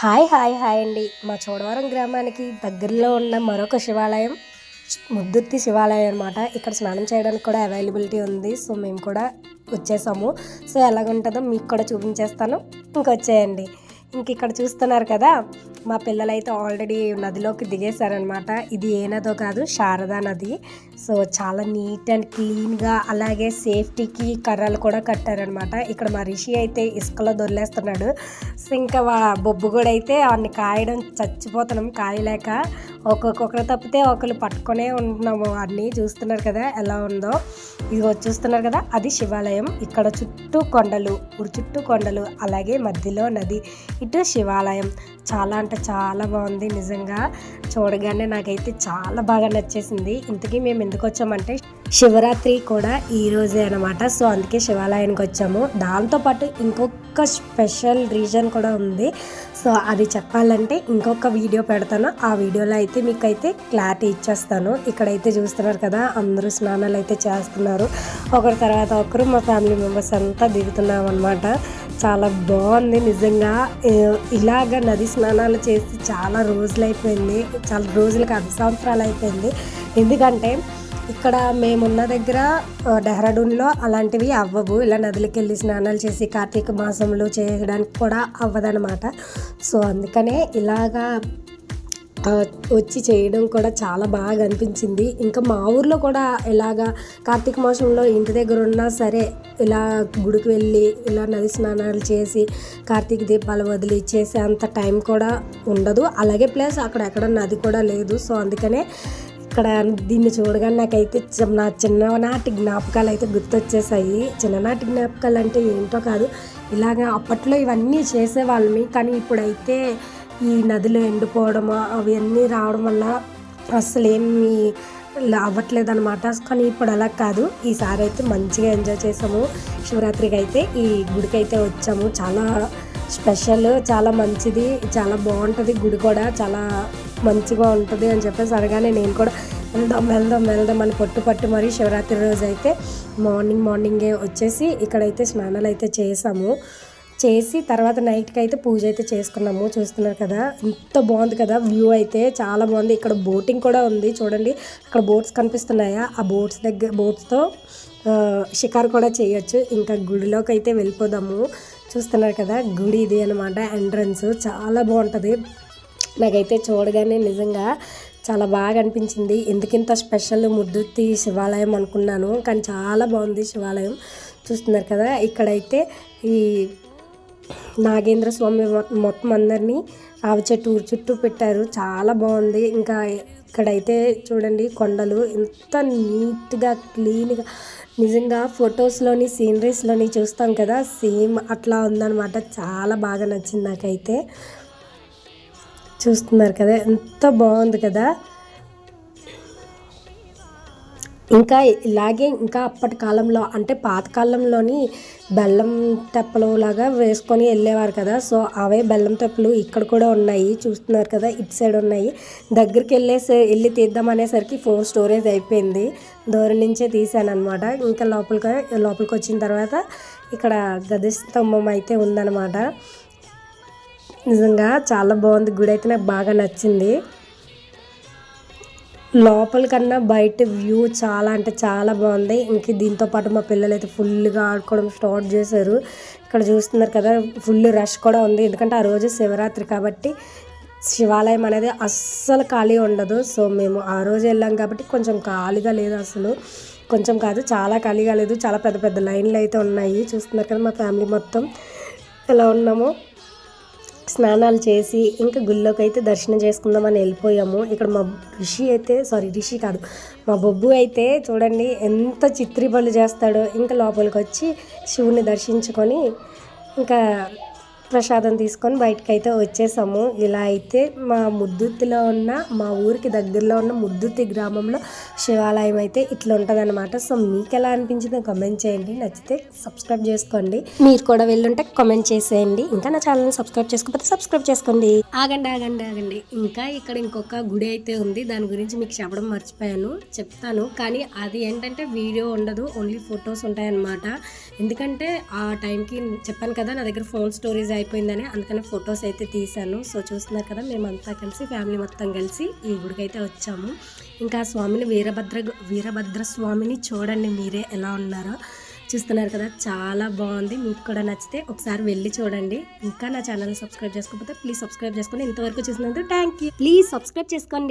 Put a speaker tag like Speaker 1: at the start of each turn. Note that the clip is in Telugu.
Speaker 1: హాయ్ హాయ్ హాయ్ అండి. మా చోడవరం గ్రామానికి దగ్గరలో ఉన్న మరొక శివాలయం ముద్దుర్తి శివాలయం అనమాట. ఇక్కడ స్నానం చేయడానికి కూడా అవైలబిలిటీ ఉంది. సో మేము కూడా వచ్చేసాము. సో ఎలాగుంటుందో మీకు కూడా చూపించేస్తాను, ఇంకొచ్చేయండి. ఇక్కడ చూస్తున్నారు కదా, మా పిల్లలైతే ఆల్రెడీ నదిలోకి దిగేశారనమాట. ఇది ఏ నదో కాదు, శారదా నది. సో చాలా నీట్ అండ్ క్లీన్గా, అలాగే సేఫ్టీకి కర్రలు కూడా కట్టారనమాట. ఇక్కడ మా రిషి అయితే ఇసుకలో దొరిలేస్తున్నాడు. సో ఇంకా బొబ్బు కూడా అయితే వాడిని కాయడం చచ్చిపోతున్నాం, కాయలేక ఒక్కొక్కరు తప్పితే ఒకరు పట్టుకునే ఉంటున్నాము. వాడిని చూస్తున్నారు కదా ఎలా ఉందో. ఇదిగో చూస్తున్నారు కదా, అది శివాలయం. ఇక్కడ చుట్టూ కొండలు, ఊరు చుట్టూ కొండలు, అలాగే మధ్యలో నది, ఇటు శివాలయం. చాలా అంటే చాలా బాగుంది నిజంగా. చూడగానే నాకైతే చాలా బాగా నచ్చేసింది. ఇంతకీ మేము ఎందుకు వచ్చామంటే శివరాత్రి కూడా ఈరోజే అనమాట. సో అందుకే శివాలయానికి వచ్చాము. దాంతోపాటు ఇంకొక స్పెషల్ రీజన్ కూడా ఉంది. సో అది చెప్పాలంటే ఇంకొక వీడియో పెడతాను. ఆ వీడియోలో అయితే మీకైతే క్లారిటీ ఇచ్చేస్తాను. ఇక్కడైతే చూస్తున్నారు కదా, అందరూ స్నానాలు అయితే చేస్తున్నారు. ఒకరి తర్వాత ఒకరు మా ఫ్యామిలీ మెంబర్స్ అంతా దిగుతున్నాం అనమాట. చాలా బాగుంది నిజంగా. ఇలాగ నది స్నానాలు చేసి చాలా రోజులు అయిపోయింది. చాలా రోజులు కాదు, సంవత్సరాలు అయిపోయింది. ఎందుకంటే ఇక్కడ మేమున్న దగ్గర డెహ్రాడూన్లో అలాంటివి అవ్వవు. ఇలా నదులకి వెళ్ళి స్నానాలు చేసి కార్తీక మాసంలో చేయడానికి కూడా అవ్వదనమాట. సో అందుకనే ఇలాగా వచ్చి చేయడం కూడా చాలా బాగా అనిపించింది. ఇంకా మా ఊర్లో కూడా ఇలాగా కార్తీక మాసంలో ఇంటి దగ్గర ఉన్నా సరే ఇలా గుడికి వెళ్ళి ఇలా నది స్నానాలు చేసి కార్తీక దీపాలు వదిలి చేసే అంత టైం కూడా ఉండదు. అలాగే ప్లస్ అక్కడ ఎక్కడ నది కూడా లేదు. సో అందుకనే ఇక్కడ దీన్ని చూడగానే నాకైతే నా చిన్ననాటి జ్ఞాపకాలు అయితే గుర్తొచ్చేసాయి. చిన్ననాటి జ్ఞాపకాలు అంటే ఏంటో కాదు, ఇలాగ అప్పట్లో ఇవన్నీ చేసేవాళ్ళమి. కానీ ఇప్పుడైతే ఈ నదిలో ఎండిపోవడం అవన్నీ రావడం వల్ల అసలు ఏమి అవ్వట్లేదు అనమాట. కానీ ఇప్పుడు అలా కాదు. ఈసారి అయితే మంచిగా ఎంజాయ్ చేసాము. శివరాత్రికి అయితే ఈ గుడికి అయితే వచ్చాము. చాలా స్పెషల్, చాలా మంచిది, చాలా బాగుంటుంది. గుడి కూడా చాలా మంచిగా ఉంటుంది అని చెప్పేసి అనగానే నేను కూడా వెళ్దాం అని పట్టు మరి శివరాత్రి రోజు అయితే మార్నింగే వచ్చేసి ఇక్కడైతే స్నానాలు అయితే చేసి తర్వాత నైట్కి అయితే పూజ అయితే చేసుకున్నాము. చూస్తున్నారు కదా, ఎంత బాగుంది కదా వ్యూ అయితే, చాలా బాగుంది. ఇక్కడ బోటింగ్ కూడా ఉంది చూడండి. అక్కడ బోట్స్ కనిపిస్తున్నాయా, ఆ బోట్స్తో షికారు కూడా చేయొచ్చు. ఇంకా గుడిలోకి అయితే వెళ్ళిపోదాము. చూస్తున్నారు కదా, గుడి ఇది అనమాట ఎంట్రన్స్. చాలా బాగుంటుంది. నాకైతే చూడగానే నిజంగా చాలా బాగా అనిపించింది. ఎందుకింత స్పెషల్ ముద్దుర్తి శివాలయం అనుకున్నాను, కానీ చాలా బాగుంది శివాలయం. చూస్తున్నారు కదా, ఇక్కడైతే ఈ నాగేంద్ర స్వామి మొత్తం అందరినీ రావి చెట్టు చుట్టూ పెట్టారు. చాలా బాగుంది. ఇంకా ఇక్కడైతే చూడండి కొండలు ఎంత నీట్గా క్లీన్గా, నిజంగా ఫొటోస్లోని సీనరీస్లోని చూస్తాం కదా, సేమ్ అట్లా ఉందన్నమాట. చాలా బాగా నచ్చింది నాకైతే. చూస్తున్నారు కదా, ఎంత బాగుంది కదా. ఇంకా ఇలాగే ఇంకా అప్పటి కాలంలో అంటే పాతకాలంలోని బెల్లం తెప్పలు లాగా వేసుకొని వెళ్ళేవారు కదా. సో అవే బెల్లం తెప్పలు ఇక్కడ కూడా ఉన్నాయి. చూస్తున్నారు కదా, ఇటు సైడ్ ఉన్నాయి. దగ్గరికి వెళ్ళి తీద్దాం అనేసరికి ఫోన్ స్టోరేజ్ అయిపోయింది. దూరం నుంచే తీసాను అనమాట. ఇంకా లోపలికి వచ్చిన తర్వాత ఇక్కడ గది స్తంభం అయితే ఉందన్నమాట. నిజంగా చాలా బాగుంది గుడి అయితే, నాకు బాగా నచ్చింది. లోపల కన్నా బయట వ్యూ చాలా అంటే చాలా బాగుంది. ఇంక దీంతోపాటు మా పిల్లలు అయితే ఫుల్గా ఆడుకోవడం స్టార్ట్ చేశారు. ఇక్కడ చూస్తున్నారు కదా, ఫుల్ రష్ కూడా ఉంది. ఎందుకంటే ఆ రోజు శివరాత్రి కాబట్టి శివాలయం అనేది అస్సలు ఖాళీ ఉండదు. సో మేము ఆ రోజు వెళ్ళాం కాబట్టి కొంచెం ఖాళీగా లేదు, అసలు కొంచెం కాదు చాలా ఖాళీగా లేదు. చాలా పెద్ద పెద్ద లైన్లు అయితే ఉన్నాయి. చూస్తున్నారు కదా, మా ఫ్యామిలీ మొత్తం ఎలా ఉన్నామో. స్నానాలు చేసి ఇంకా గుళ్ళోకి అయితే దర్శనం చేసుకుందామని వెళ్ళిపోయాము. ఇక్కడ మా రిషి కాదు, మా బొబ్బు అయితే చూడండి ఎంత చిత్రీబలు చేస్తాడో. ఇంకా లోపలికి వచ్చి శివుని దర్శించుకొని ఇంకా ప్రసాదం తీసుకొని బయటకు అయితే వచ్చేసాము. ఇలా అయితే మా ముద్దుర్తిలో ఉన్న, మా ఊరికి దగ్గరలో ఉన్న ముద్దుర్తి గ్రామంలో శివాలయం అయితే ఇట్లా ఉంటుంది అనమాట. సో మీకు ఎలా అనిపించిందో కామెంట్ చేయండి. నచ్చితే సబ్స్క్రైబ్ చేసుకోండి. మీరు కూడా వెళ్ళుంటే కామెంట్ చేసేయండి. ఇంకా నా ఛానల్ని సబ్స్క్రైబ్ చేసుకోకపోతే సబ్స్క్రైబ్ చేసుకోండి. ఆగండి. ఇంకా ఇక్కడ ఇంకొక గుడి అయితే ఉంది. దాని గురించి మీకు చెప్పడం మర్చిపోయాను, చెప్తాను. కానీ అది ఏంటంటే వీడియో ఉండదు, ఓన్లీ ఫొటోస్ ఉంటాయన్నమాట. ఎందుకంటే ఆ టైంకి చెప్పాను కదా, నా దగ్గర ఫోన్ స్టోరేజ్ అయిపోయిందని అందుకని ఫొటోస్ అయితే తీశాను. సో చూస్తున్నారు కదా, మేమంతా కలిసి ఫ్యామిలీ మొత్తం కలిసి ఈ గుడికి అయితే వచ్చాము. ఇంకా స్వామిని వీరభద్ర స్వామిని చూడండి మీరే ఎలా ఉన్నారో. చూస్తున్నారు కదా, చాలా బాగుంది. మీకు కూడా నచ్చితే ఒకసారి వెళ్ళి చూడండి. ఇంకా నా ఛానల్ని సబ్స్క్రైబ్ చేసుకోకపోతే ప్లీజ్ సబ్స్క్రైబ్ చేసుకోండి. ఇంతవరకు చూసినందుకు థ్యాంక్ యూ. ప్లీజ్ సబ్స్క్రైబ్ చేసుకోండి.